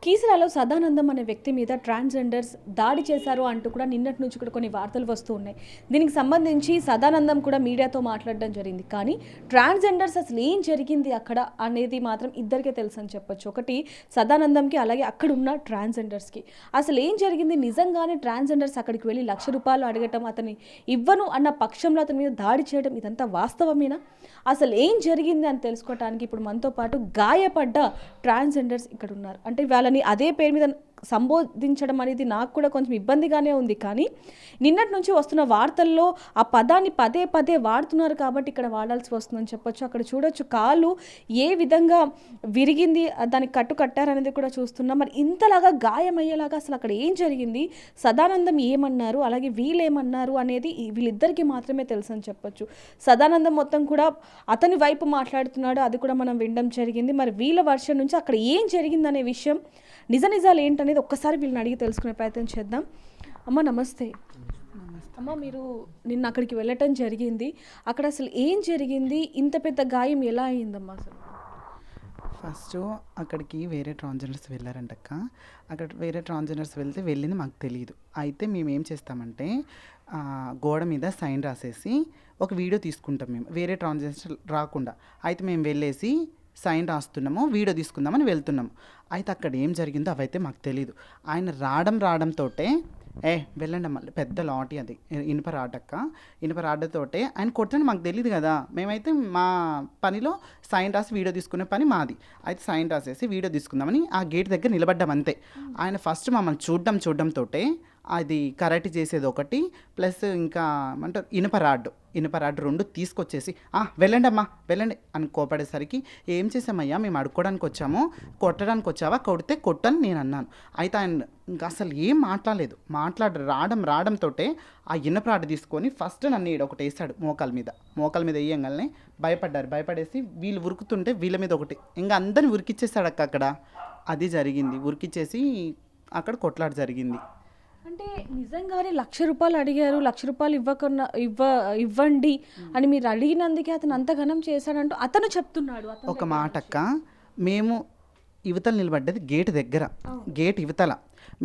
కీసరాలో సదానందం అనే వ్యక్తి మీద ట్రాన్స్జెండర్స్ దాడి చేశారు అంటూ కూడా నిన్నటి నుంచి కూడా కొన్ని వార్తలు వస్తూ ఉన్నాయి. దీనికి సంబంధించి సదానందం కూడా మీడియాతో మాట్లాడడం జరిగింది. కానీ ట్రాన్స్జెండర్స్ అసలు ఏం జరిగింది అక్కడ అనేది మాత్రం ఇద్దరికే తెలుసు అని చెప్పొచ్చు. ఒకటి సదానందంకి, అలాగే అక్కడ ఉన్న ట్రాన్స్జెండర్స్కి అసలు ఏం జరిగింది. నిజంగానే ట్రాన్స్జెండర్స్ అక్కడికి వెళ్ళి ₹1,00,000 అడగటం, అతని ఇవ్వను అన్న పక్షంలో అతని మీద దాడి చేయడం, ఇదంతా వాస్తవమేనా? అసలు ఏం జరిగింది అని తెలుసుకోవడానికి ఇప్పుడు మనతో పాటు గాయపడ్డ ట్రాన్స్జెండర్స్ ఇక్కడ ఉన్నారు. అంటే వాళ్ళని అదే పేరు మీద సంబోధించడం అనేది నాకు కూడా కొంచెం ఇబ్బందిగానే ఉంది. కానీ నిన్నటి నుంచి వస్తున్న వార్తల్లో ఆ పదాన్ని పదే పదే వాడుతున్నారు కాబట్టి ఇక్కడ వాడాల్సి వస్తుందని చెప్పొచ్చు. అక్కడ చూడొచ్చు కాలు ఏ విధంగా విరిగింది, దానికి కట్టు కట్టారనేది కూడా చూస్తున్నాం. మరి ఇంతలాగా గాయమయ్యేలాగా అసలు అక్కడ ఏం జరిగింది, సదానందం ఏమన్నారు, అలాగే వీళ్ళేమన్నారు అనేది వీళ్ళిద్దరికీ మాత్రమే తెలుసు అని చెప్పొచ్చు. సదానందం మొత్తం కూడా అతని వైపు మాట్లాడుతున్నాడు, అది కూడా మనం వినడం జరిగింది. మరి వీళ్ళ వర్షన్ నుంచి అక్కడ ఏం జరిగిందనే విషయం, నిజాలు ఏంటనేది ఒక్కసారి వీళ్ళని అడిగి తెలుసుకునే ప్రయత్నం చేద్దాం. అమ్మ నమస్తే. అమ్మ, మీరు నిన్న అక్కడికి వెళ్ళటం జరిగింది, అక్కడ అసలు ఏం జరిగింది, ఇంత పెద్ద గాయం ఎలా అయిందమ్మా అసలు? ఫస్ట్ అక్కడికి వేరే ట్రాన్స్జెండర్స్ వెళ్ళారంటక్క. అక్కడ వేరే ట్రాన్స్జెండర్స్ వెళ్ళింది మాకు తెలియదు. అయితే మేము ఏం చేస్తామంటే గోడ మీద సైన్ రాసేసి ఒక వీడియో తీసుకుంటాం మేము, వేరే ట్రాన్స్జెండర్స్ రాకుండా. అయితే మేము వెళ్ళేసి సైన్ రాస్తున్నాము, వీడియో తీసుకుందామని వెళ్తున్నాము. అయితే అక్కడ ఏం జరిగిందో అవైతే మాకు తెలీదు. ఆయన రావడంతో వెళ్ళండి అమ్మ, పెద్ద లాటీ అది ఇనుప రాడ్డతోటే ఆయన కొట్టని మాకు తెలియదు కదా. మేమైతే మా పనిలో సైన్ రాసి వీడియో తీసుకునే పని మాది. అయితే సైన్ రాసేసి వీడియో తీసుకుందామని ఆ గేట్ దగ్గర నిలబడ్డాం అంతే. ఆయన ఫస్ట్ మమ్మల్ని చూడడంతో అది కరాటే చేసేది ఒకటి, ప్లస్ ఇంకా ఏమంటారు ఇనుప రాడ్డు 2 తీసుకొచ్చేసి వెళ్ళండి అమ్మా వెళ్ళండి అని కోపడేసరికి ఏం చేసామయ్యా, మేము అడుక్కోవడానికి వచ్చాము, కొట్టడానికి వచ్చావా, కొడితే కొట్టని నేను అన్నాను. అయితే ఆయన ఇంకా అసలు ఏం రావడంతో ఆ ఇనుప రాడ్డు తీసుకొని ఫస్ట్ నన్ను ఒకటి వేసాడు మోకాల మీద వేయంగానే భయపడేసి వీళ్ళు ఉరుకుతుంటే వీళ్ళ మీద ఒకటి ఇంకా అందరిని ఉరికిచ్చేసాడు అక్కడ. అది జరిగింది, ఉరికిచ్చేసి అక్కడ కొట్లాట జరిగింది. అంటే నిజంగానే ₹1,00,000 అడిగారు, ₹1,00,000 ఇవ్వండి అని మీరు అడిగినందుకే అతను అంత ఘనం చేశాడంటూ అతను చెప్తున్నాడు. ఒక మాట అక్క, మేము యువతలు నిలబడ్డది గేట్ దగ్గర, గేట్ యువతల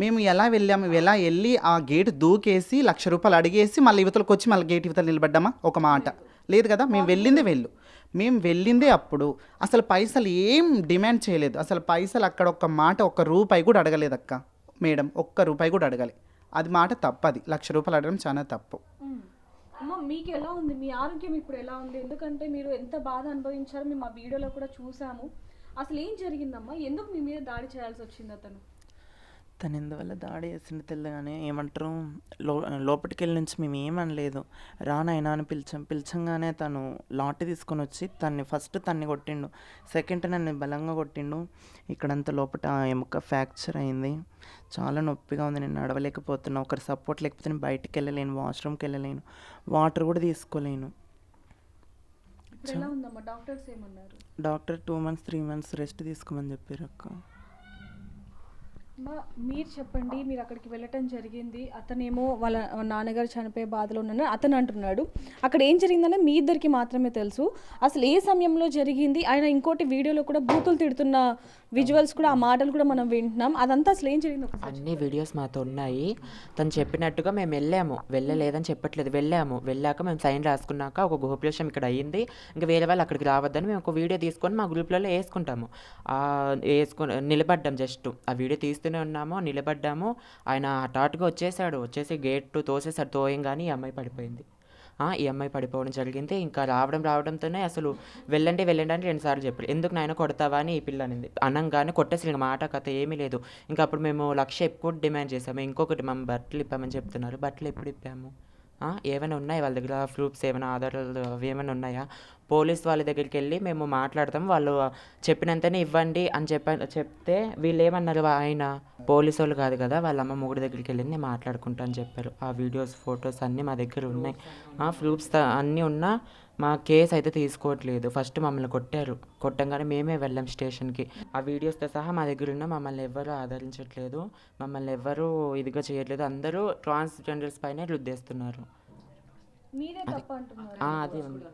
మేము ఎలా వెళ్ళి ఆ గేట్ దూకేసి ₹1,00,000 అడిగేసి మళ్ళీ యువతలకు వచ్చి మళ్ళీ గేట్ యువతలు నిలబడ్డామా? ఒక మాట లేదు కదా. మేము వెళ్ళిందే అప్పుడు అసలు పైసలు ఏం డిమాండ్ చేయలేదు. అసలు పైసలు అక్కడ ఒక్క మాట, ₹1 కూడా అడగలేదు అక్క. మేడం ₹1 కూడా అడగాలి, అది మాట తప్పది. ₹1,00,000 అడగడం చాలా తప్పు. అమ్మ, మీకు ఎలా ఉంది, మీ ఆరోగ్యం ఇప్పుడు ఎలా ఉంది? ఎందుకంటే మీరు ఎంత బాధ అనుభవించారో మేము ఆ వీడియోలో కూడా చూసాము. అసలు ఏం జరిగిందమ్మా, ఎందుకు మీ మీద దాడి చేయాల్సి వచ్చింది తను ఎందువల్ల దాడి చేసింది తెల్లగానే ఏమంటారు, లోపలికి వెళ్ళి నుంచి మేము ఏమనలేదు, రానైనా అని పిలిచంగానే తను లాఠీ తీసుకొని వచ్చి తన్ని కొట్టిండు. సెకండ్ నన్ను బలంగా కొట్టిండు. ఇక్కడంతా లోపల ఎముక ఫ్రాక్చర్ అయింది, చాలా నొప్పిగా ఉంది, నేను నడవలేకపోతున్నా. ఒకరి సపోర్ట్ లేకపోతే నేను బయటికి వెళ్ళలేను, వాష్రూమ్కి వెళ్ళలేను, వాటర్ కూడా తీసుకోలేను. డాక్టర్ 2 months 3 months రెస్ట్ తీసుకోమని చెప్పారు అక్క. మీరు చెప్పండి, మీరు అక్కడికి వెళ్ళటం జరిగింది, అతనేమో వాళ్ళ నాన్నగారు చనిపోయే బాధలో ఉన్నాను అతను అంటున్నాడు. అక్కడ ఏం జరిగిందనే మీ ఇద్దరికి మాత్రమే తెలుసు. అసలు ఏ సమయంలో జరిగింది? ఆయన ఇంకోటి వీడియోలో కూడా బూతులు తిడుతున్న విజువల్స్ కూడా, ఆ మాటలు కూడా మనం వింటున్నాం. అదంతా అసలు ఏం జరిగింది? అన్ని వీడియోస్ మాతో ఉన్నాయి. తను చెప్పినట్టుగా మేము వెళ్ళలేదని చెప్పట్లేదు, వెళ్ళాక మేము సైన్ రాసుకున్నాక ఒక గోప్యోషం ఇక్కడ అయ్యింది, ఇంకా వేరే వాళ్ళు అక్కడికి రావద్దని మేము ఒక వీడియో తీసుకొని మా గ్రూప్లలో వేసుకుంటాము. నిలబడ్డాం, జస్ట్ ఆ వీడియో తీస్తూనే ఉన్నాము, నిలబడ్డాము. ఆయన హఠాత్తుగా వచ్చేసి గేట్ తోసేసాడు. తోయంగానే ఈ అమ్మాయి పడిపోవడం జరిగింది. ఇంకా రావడంతోనే అసలు వెళ్ళండి అని 2 సార్లు చెప్పారు. ఎందుకు నాయన కొడతావా అని ఈ పిల్ల అనింది. అనగానే కొట్టేసి ఇంకా మాట కథ ఏమీ లేదు. ఇంకా అప్పుడు మేము ₹1,00,000 ఎక్కువ డిమాండ్ చేసాము. ఇంకొకటి మేము బట్టలు ఇప్పామని చెప్తున్నారు. బట్టలు ఎప్పుడు ఇప్పాము? ఏమైనా ఉన్నాయి వాళ్ళ దగ్గర ప్రూఫ్స్, ఏమైనా ఆధారాలు అవి ఏమైనా ఉన్నాయా? పోలీస్ వాళ్ళ దగ్గరికి వెళ్ళి మేము మాట్లాడతాం, వాళ్ళు చెప్పినంతనే ఇవ్వండి అని చెప్తే వీళ్ళు ఏమన్నారు, ఆయన పోలీసు వాళ్ళు కాదు కదా, వాళ్ళ అమ్మ మొగుడి దగ్గరికి వెళ్ళి నేను మాట్లాడుకుంటా అని చెప్పారు. ఆ వీడియోస్, ఫొటోస్ అన్నీ మా దగ్గర ఉన్నాయి. ప్రూఫ్స్ అన్నీ ఉన్నా మా కేసు అయితే తీసుకోవట్లేదు. ఫస్ట్ మమ్మల్ని కొట్టంగానే మేమే వెళ్ళాం స్టేషన్కి. ఆ వీడియోస్తో సహా మా దగ్గర ఉన్న మమ్మల్ని ఎవ్వరూ ఆదరించట్లేదు, మమ్మల్ని ఎవ్వరూ ఇదిగా చేయట్లేదు. అందరూ ట్రాన్స్జెండర్స్ పైన రుద్దేస్తున్నారు. మీరే తప్పు అంటున్నారు. అది ఉంది.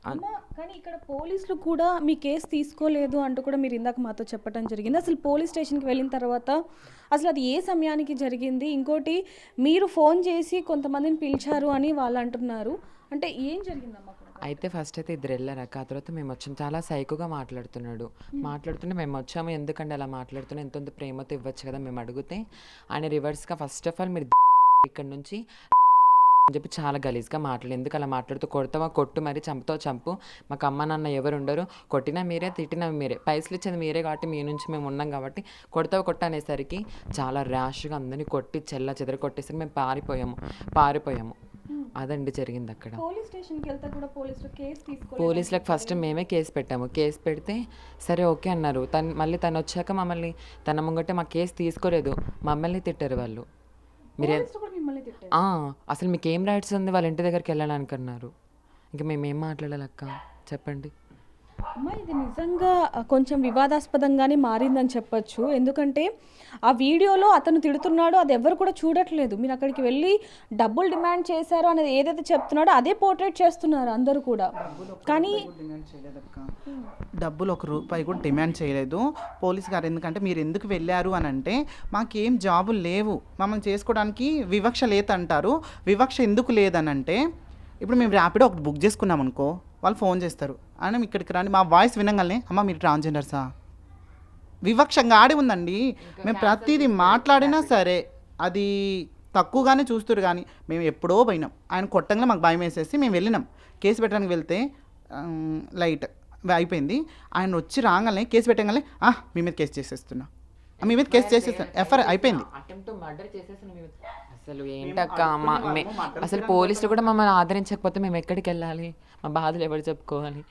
అమ్మా, కానీ ఇక్కడ పోలీసులు కూడా మీ కేసు తీసుకోలేదు అంటూ కూడా మీరు ఇందాక మాతో చెప్పడం జరిగింది. అసలు పోలీస్ స్టేషన్కి వెళ్ళిన తర్వాత అసలు అది ఏ సమయానికి జరిగింది? ఇంకోటి మీరు ఫోన్ చేసి కొంతమందిని పిలిచారు అని వాళ్ళు అంటున్నారు. అంటే ఏం జరిగిందమ్మా అక్కడ? అయితే ఫస్ట్ అయితే ఇద్దరు వెళ్ళారు అక్క. ఆ తర్వాత మేము వచ్చాం. చాలా సైకోగా మాట్లాడుతుంటే మేము వచ్చాము, ఎందుకంటే అలా మాట్లాడుతున్నా, ఎంతొంత ప్రేమతో ఇవ్వచ్చు కదా మేము అడిగితే, ఆయన రివర్స్గా ఫస్ట్ ఆఫ్ ఆల్ మీరు ఇక్కడ నుంచి అని చెప్పి చాలా గలీజ్గా మాట్లాడు, ఎందుకు అలా మాట్లాడుతూ, కొడతావా కొట్టు, మరి చంపుతావు చంపు, మాకు అమ్మ నాన్న ఎవరు ఉండరు, కొట్టినా మీరే తిట్టినా మీరే, పైసలు ఇచ్చేది మీరే కాబట్టి మీ నుంచి మేము ఉన్నాం కాబట్టి కొడతావా కొట్టు అనేసరికి చాలా ర్యాష్గా అందరినీ కొట్టి చెల్ల చెదర కొట్టేసరికి మేము పారిపోయాము. అదండి జరిగింది అక్కడ. పోలీస్ స్టేషన్కి వెళ్తే కూడా పోలీసులు కేసు తీసుకోలేదు. పోలీసులకు ఫస్ట్ మేమే కేసు పెట్టాము. కేసు పెడితే సరే ఓకే అన్నారు. మళ్ళీ తను వచ్చాక మమ్మల్ని తన ముంగటే మా కేసు తీసుకోలేదు, మమ్మల్ని తిట్టారు వాళ్ళు. మీరే పోలీసులు కూడా మిమ్మల్ని తిట్టారు. అసలు మీకు ఏం రైట్స్ ఉంది వాళ్ళ ఇంటి దగ్గరికి వెళ్ళడానికి అన్నారు. ఇంకా మేమేం మాట్లాడాలక్క చెప్పండి. అమ్మా, ఇది నిజంగా కొంచెం వివాదాస్పదంగానే మారిందని చెప్పొచ్చు. ఎందుకంటే ఆ వీడియోలో అతను తిడుతున్నాడో అది ఎవరు కూడా చూడట్లేదు. మీరు అక్కడికి వెళ్ళి డబ్బులు డిమాండ్ చేశారో అనేది ఏదైతే చెప్తున్నాడో అదే పోర్ట్రేట్ చేస్తున్నారు అందరూ కూడా. కానీ డబ్బులు ₹1 కూడా డిమాండ్ చేయలేదు పోలీస్ గారు. ఎందుకంటే మీరు ఎందుకు వెళ్ళారు అని అంటే, మాకేం జాబులు లేవు, మమ్మల్ని చేసుకోవడానికి వివక్ష లేదంటారు. వివక్ష ఎందుకు లేదనంటే, ఇప్పుడు మేము ర్యాపిడో ఒకటి బుక్ చేసుకున్నాం అనుకో, వాళ్ళు ఫోన్ చేస్తారు, అని ఇక్కడికి రండి, మా వాయిస్ వినగానే అమ్మ మీరు ట్రాన్స్జెండర్సా, వివక్షంగా ఆడి ఉందండి. మేము ప్రతిదీ మాట్లాడినా సరే అది తక్కువగానే చూస్తారు. కానీ మేము ఎప్పుడో పోయినాం, ఆయన కొట్టంగా మాకు భయం వేసేసి మేము వెళ్ళినాం. కేసు పెట్టడానికి వెళ్తే లైట్ అయిపోయింది. ఆయన వచ్చి రాగానే కేసు పెట్టగానే మీ మీద కేసు చేసేస్తున్నా, మీ మీద కేసు చేసేస్తాను, ఎఫ్ఐఆర్ అయిపోయింది. అటెంప్ట్ మర్డర్ చేసేసాను. అసలు ఏంటక్క అసలు పోలీసులు కూడా మమ్మల్ని ఆదరించకపోతే మేము ఎక్కడికి వెళ్ళాలి? మా బాధలు ఎవరు చెప్పుకోవాలి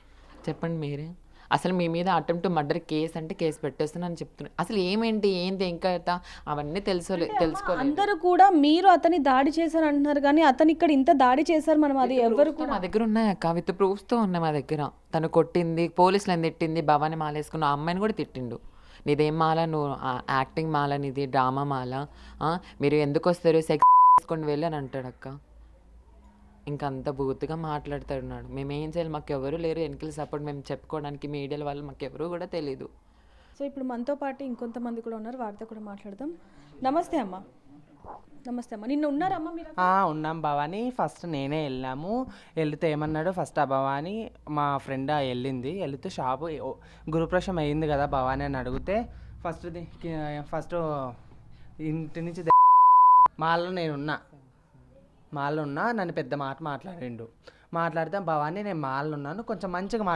చెప్పండి మీరే. అసలు మీ మీద అటెంప్ట్ మర్డర్ కేసు అంటే కేసు పెట్టేస్తున్నాను చెప్తున్నాను. అసలు ఏంటి ఇంకా అవన్నీ తెలుసుకోలేదు. అందరూ కూడా మీరు అతని దాడి చేశారు అంటున్నారు, కానీ అతను ఇక్కడ ఇంత దాడి చేశారు, మనం అది ఎవరు కూడా మా దగ్గర ఉన్నాయి అక్క, విత్ ప్రూఫ్స్తో ఉన్నాయి మా దగ్గర. తను కొట్టింది, పోలీసులను తిట్టింది, భవాని మాల వేసుకున్న అమ్మాయిని కూడా తిట్టిండు. నీదేం మాల, నువ్వు యాక్టింగ్ మాల, నీది డ్రామా మాల, మీరు ఎందుకు వస్తారు, సెక్స్ చేసుకొని వెళ్ళి అని అంటాడు అక్క. ఇంకంత బూతుగా మాట్లాడుతున్నాడు. మేము ఏం చేయాలి, మాకు ఎవరు లేరు వెనకాల సపోర్ట్, మేము చెప్పుకోవడానికి మీడియాల వాళ్ళు మాకు ఎవరు కూడా తెలీదు. సో ఇప్పుడు మనతో పాటు ఇంకొంతమంది కూడా ఉన్నారు, వారితో కూడా మాట్లాడదాం. నమస్తే అమ్మా. నమస్తే అమ్మా. నిన్న ఉన్నారమ్మా మీరు? ఉన్నాం భవాని. ఫస్ట్ నేనే వెళ్ళాము. వెళ్తే ఏమన్నాడు, ఫస్ట్ ఆ భవాని మా ఫ్రెండ్ వెళ్ళింది, వెళితే షాపు గురుప్రవేశం అయ్యింది కదా భవాని అని అడిగితే, ఫస్ట్ ఇంటి నుంచి మాల్లో ఉన్నా నన్ను పెద్ద మాట మాట్లాడితే భవాని నేను మాల్లో ఉన్నాను, కొంచెం మంచిగా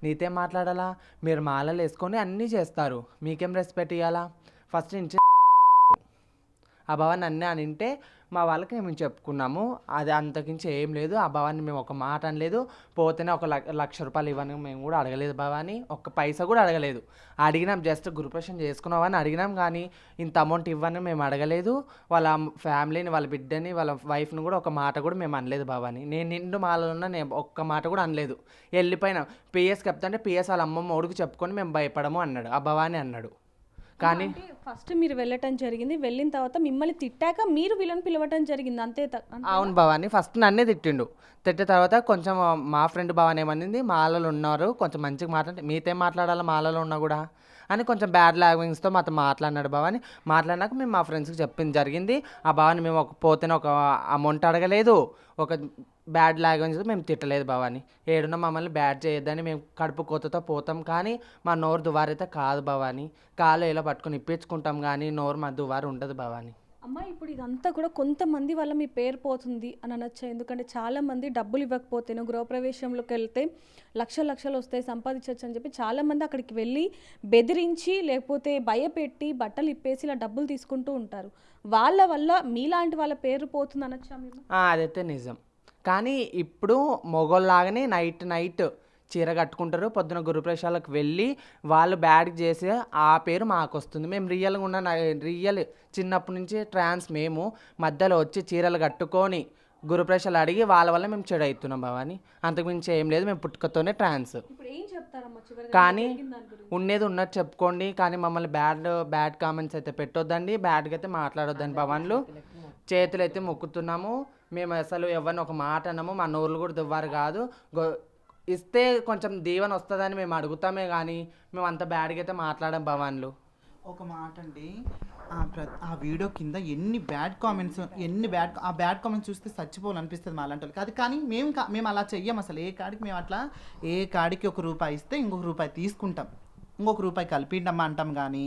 నీతో మాట్లాడాలా, మీరు మాలలు వేసుకొని అన్నీ చేస్తారు, మీకేం రెస్పెక్ట్ ఇవ్వాలా, ఫస్ట్ నుంచి ఆ భవాన్ని అన్నీ అని వింటే మా వాళ్ళకి మేము చెప్పుకున్నాము. అది అంతకించి ఏం లేదు. ఆ భవాన్ని మేము ఒక మాట అనలేదు. పోతేనే ₹1,00,000 ఇవ్వని మేము కూడా అడగలేదు భవాని, ఒక్క పైసా కూడా అడగలేదు. అడిగినాం, జస్ట్ గురుప్రవేశం చేసుకున్నామని అడిగినాం, కానీ ఇంత అమౌంట్ ఇవ్వని మేము అడగలేదు. వాళ్ళ ఫ్యామిలీని, వాళ్ళ బిడ్డని, వాళ్ళ వైఫ్ని కూడా ఒక మాట కూడా మేము అనలేదు భవాని. నేను నిండు మాలలో ఉన్నా, నేను ఒక్క మాట కూడా అనలేదు. వెళ్ళిపోయినా పిఎస్కి చెప్తాంటే పిఎస్ వాళ్ళ అమ్మమ్మ ఒడుకు చెప్పుకొని మేము భయపడము అన్నాడు ఆ భవాని అన్నాడు. కానీ ఫస్ట్ మీరు వెళ్ళటం జరిగింది, వెళ్ళిన తర్వాత మిమ్మల్ని తిట్టాక మీరు వీళ్ళని పిలవటం జరిగింది అంతే? అవును భవాని, ఫస్ట్ నన్నే తిట్టిండు. తిట్టిన తర్వాత కొంచెం మా ఫ్రెండ్ భవాని ఏమనింది, మాలలో ఉన్నారు కొంచెం మంచిగా మాట్లాడి, మీతో మాట్లాడాలా మాలలో ఉన్నా కూడా అని కొంచెం బ్యాడ్ లాంగ్వేజ్తో మాతో మాట్లాడినాడు భవాని. మాట్లాడినాక మేము మా ఫ్రెండ్స్కి చెప్పింది జరిగింది. ఆ భవాని మేము పోతేనే ఒక అమౌంట్ అడగలేదు, ఒక బ్యాడ్ లాంగ్వేజ్తో మేము తిట్టలేదు భవాని. ఏడున్నా మమ్మల్ని బ్యాడ్ చేయొద్దని మేము కడుపు కోతతో పోతాం, కానీ మా నోరు దువారైతే కాదు భవాని. కాళ్ళు ఇలా పట్టుకొని ఇప్పించుకుంటాం, కానీ నోరు మా దువారు ఉండదు భవాని. అమ్మ, ఇప్పుడు ఇదంతా కూడా కొంతమంది వల్ల మీ పేరు పోతుంది అని అనొచ్చా? ఎందుకంటే చాలామంది డబ్బులు ఇవ్వకపోతేనో గృహప్రవేశంలోకి వెళ్తే లక్షలు వస్తాయి, సంపాదించవచ్చు అని చెప్పి చాలామంది అక్కడికి వెళ్ళి బెదిరించి లేకపోతే భయపెట్టి బట్టలు ఇప్పేసి ఇలా డబ్బులు తీసుకుంటూ ఉంటారు. వాళ్ళ వల్ల మీలాంటి వాళ్ళ పేరు పోతుంది అనొచ్చా మీరు? అదైతే నిజం. కానీ ఇప్పుడు మొగోళ్ళలాగానే నైట్ చీర కట్టుకుంటారు, పొద్దున గురుప్రవేశాలకు వెళ్ళి వాళ్ళు బ్యాడ్ చేసి ఆ పేరు మాకు వస్తుంది. మేము రియల్గా ఉన్న రియల్ చిన్నప్పటి నుంచి ట్రాన్స్ మేము మధ్యలో వచ్చి చీరలు కట్టుకొని గురుప్రవేశాలు అడిగి వాళ్ళ వల్ల మేము చెడు అవుతున్నాం భవాని. అంతకుమించి ఏం లేదు, మేము పుట్టుకతోనే ట్రాన్స్. కానీ ఉండేది ఉన్నట్టు చెప్పుకోండి, కానీ మమ్మల్ని బ్యాడ్ కామెంట్స్ అయితే పెట్టొద్దండి, బ్యాడ్గా అయితే మాట్లాడొద్దండి భవాన్లు. చేతులు అయితే మొక్కుతున్నాము, మేము అసలు ఎవరిని ఒక మాట అన్నాము, మా నోర్లు కూడా దువ్వారు కాదు. ఇస్తే కొంచెం దీవెన వస్తుందని మేము అడుగుతామే కానీ మేము అంత బ్యాడ్గా అయితే మాట్లాడాం భవాన్లు. ఒక మాట అండి, ఆ వీడియో కింద ఎన్ని బ్యాడ్ కామెంట్స్, ఆ బ్యాడ్ కామెంట్స్ చూస్తే చచ్చిపోవాలనిపిస్తుంది మా అలాంటి వాళ్ళకి. అది కానీ మేము అలా చెయ్యం అసలు. ఏ కాడికి ఒక రూపాయి ఇస్తే ఇంకొక రూపాయి తీసుకుంటాం, ఇంకొక రూపాయి కలిపిండమ్మా అంటాం. కానీ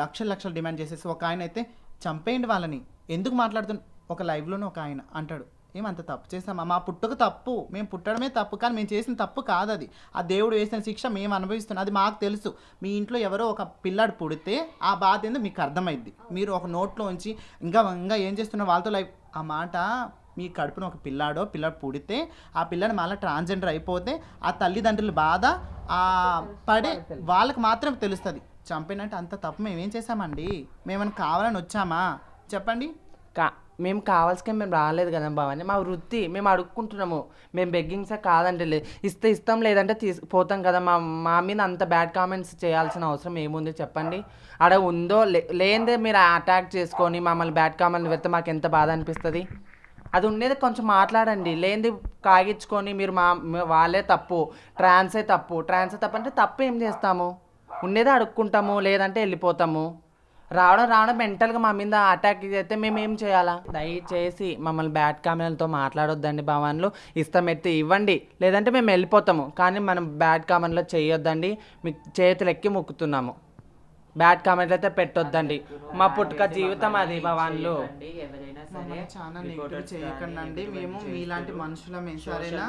లక్షలు డిమాండ్ చేసేసి ఒక ఆయన అయితే చంపేయండి వాళ్ళని ఎందుకు మాట్లాడుతున్నా, ఒక లైవ్లోనే ఒక ఆయన అంటాడు, ఏమంత తప్పు చేసామా, మా పుట్టుక తప్పు, మేము పుట్టడమే తప్పు, కానీ మేము చేసిన తప్పు కాదు అది, ఆ దేవుడు వేసిన శిక్ష మేము అనుభవిస్తున్నాం, అది మాకు తెలుసు. మీ ఇంట్లో ఎవరో ఒక పిల్లాడు పుడితే ఆ బాధ ఏందో మీకు అర్థమైద్ది. మీరు ఒక నోట్లో ఉంచి ఇంకా ఏం చేస్తున్నా వాళ్ళతో లైవ్, ఆ మాట మీ కడుపున ఒక పిల్లాడు పుడితే ఆ పిల్లాడు మళ్ళీ ట్రాన్స్జెండర్ అయిపోతే ఆ తల్లిదండ్రుల బాధ పడే వాళ్ళకి మాత్రం తెలుస్తుంది. చంపినట్టు అంత తప్పు మేమేం చేసామండి? మేమన్నా కావాలని వచ్చామా చెప్పండి? మేము కావాల్సిన మేము రాలేదు కదా భవాని, మా వృత్తి, మేము అడుక్కుంటున్నాము, మేము బెగ్గింగ్సే కాదంటే లేదు, ఇస్తే ఇస్తాం లేదంటే పోతాం కదా. మా మీద అంత బ్యాడ్ కామెంట్స్ చేయాల్సిన అవసరం ఏముంది చెప్పండి? ఆడ ఉందో లేదే మీరు అటాక్ చేసుకొని మమ్మల్ని బ్యాడ్ కామెంట్ పెడితే మాకు ఎంత బాధ అనిపిస్తుంది? అది ఉండేది కొంచెం మాట్లాడండి, లేనిది కాగించుకొని మీరు వాళ్ళే తప్పు, ట్రాన్సే తప్పు అంటే తప్పు ఏం చేస్తాము? ఉండేదే అడుక్కుంటాము లేదంటే వెళ్ళిపోతాము. రావడం మెంటల్గా మా మీద అటాక్ అయితే మేము ఏం చేయాలా? దయచేసి మమ్మల్ని బ్యాడ్ కామెంట్లతో మాట్లాడొద్దండి భవాన్లు. ఇష్టం ఎత్తి ఇవ్వండి లేదంటే మేము వెళ్ళిపోతాము, కానీ మనం బ్యాడ్ కామెంట్లో చేయొద్దండి. మీకు చేతులు ఎక్కి మొక్కుతున్నాము, బ్యాడ్ కామెంట్లు అయితే పెట్టొద్దండి. మా పుట్టుక జీవితం అది భవాన్లు. చాలా నెగిటివ్ చేయకండి. మేము మీలాంటి మనుషులమే సరేనా?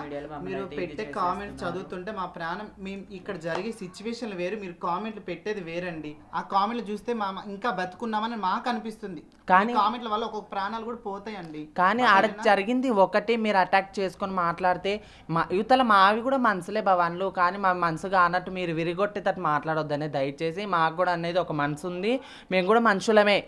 మీరు పెట్టే కామెంట్ చదువుతుంటే మా ప్రాణం, మేము ఇక్కడ జరిగే సిచ్యువేషన్లు వేరు, మీరు కామెంట్లు పెట్టేది వేరండి. ఆ కామెంట్లు చూస్తే ఇంకా బతుకున్నామని మాకు అనిపిస్తుంది, కానీ కామెంట్ల వల్ల ఒక్కొక్క ప్రాణాలు కూడా పోతాయండి. కానీ ఆడ జరిగింది ఒకటి, మీరు అటాక్ చేసుకొని మాట్లాడితే యువతల మావి కూడా మనసులే భవాన్లు, కానీ మా మనసుగా అన్నట్టు మీరు విరిగొట్టేటట్టు మాట్లాడొద్దని దయచేసి. మాకు కూడా అనేది ఒక మనసు ఉంది, మేము కూడా మనుషులమే,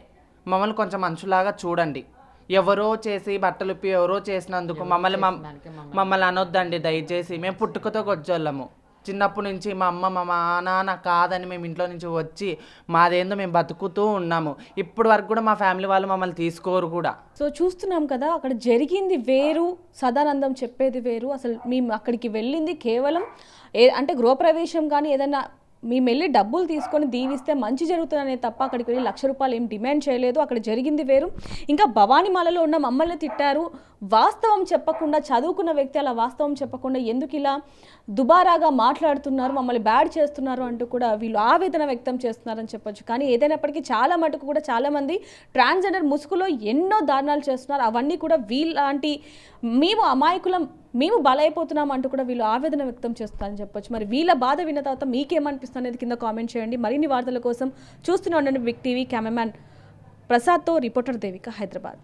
మమ్మల్ని కొంచెం మనుషులాగా చూడండి. ఎవరో చేసి బట్టలు ఎవరో చేసినందుకు మమ్మల్ని అనొద్దండి దయచేసి. మేము పుట్టుకతో వచ్చేళ్ళము, చిన్నప్పటి నుంచి మా అమ్మ మా నాన్న కాదని మేము ఇంట్లో నుంచి వచ్చి మాదేందో మేము బతుకుతూ ఉన్నాము. ఇప్పటి వరకు కూడా మా ఫ్యామిలీ వాళ్ళు మమ్మల్ని తీసుకోరు కూడా. సో చూస్తున్నాం కదా, అక్కడ జరిగింది వేరు, సదానందం చెప్పేది వేరు. అసలు మేము అక్కడికి వెళ్ళింది కేవలం అంటే గృహప్రవేశం కానీ ఏదైనా మేము వెళ్ళి డబ్బులు తీసుకొని దీవిస్తే మంచి జరుగుతుందనే తప్ప అక్కడికి వెళ్ళి ₹1,00,000 ఏం డిమాండ్ చేయలేదు. అక్కడ జరిగింది వేరు. ఇంకా భవానీమాలలో ఉన్న మమ్మల్ని తిట్టారు, వాస్తవం చెప్పకుండా, చదువుకున్న వ్యక్తి అలా వాస్తవం చెప్పకుండా ఎందుకు ఇలా దుబారాగా మాట్లాడుతున్నారు, మమ్మల్ని బ్యాడ్ చేస్తున్నారు అంటూ కూడా వీళ్ళు ఆవేదన వ్యక్తం చేస్తున్నారని చెప్పొచ్చు. కానీ ఏదైనప్పటికీ చాలా మటుకు కూడా చాలామంది ట్రాన్స్జెండర్ ముసుగులో ఎన్నో దారుణాలు చేస్తున్నారు. అవన్నీ కూడా వీళ్ళంటి మేము అమాయకులం, మేము బలైపోతున్నాం అంటూ కూడా వీళ్ళు ఆవేదన వ్యక్తం చేస్తున్నారని చెప్పొచ్చు. మరి వీళ్ళ బాధ విన్న తర్వాత మీకేమనిపిస్తుంది అనేది కింద కామెంట్ చేయండి. మరిన్ని వార్తల కోసం చూస్తూనే ఉండండి బిగ్ టీవీ. కెమెరామ్యాన్ ప్రసాద్తో రిపోర్టర్ దేవిక, హైదరాబాద్.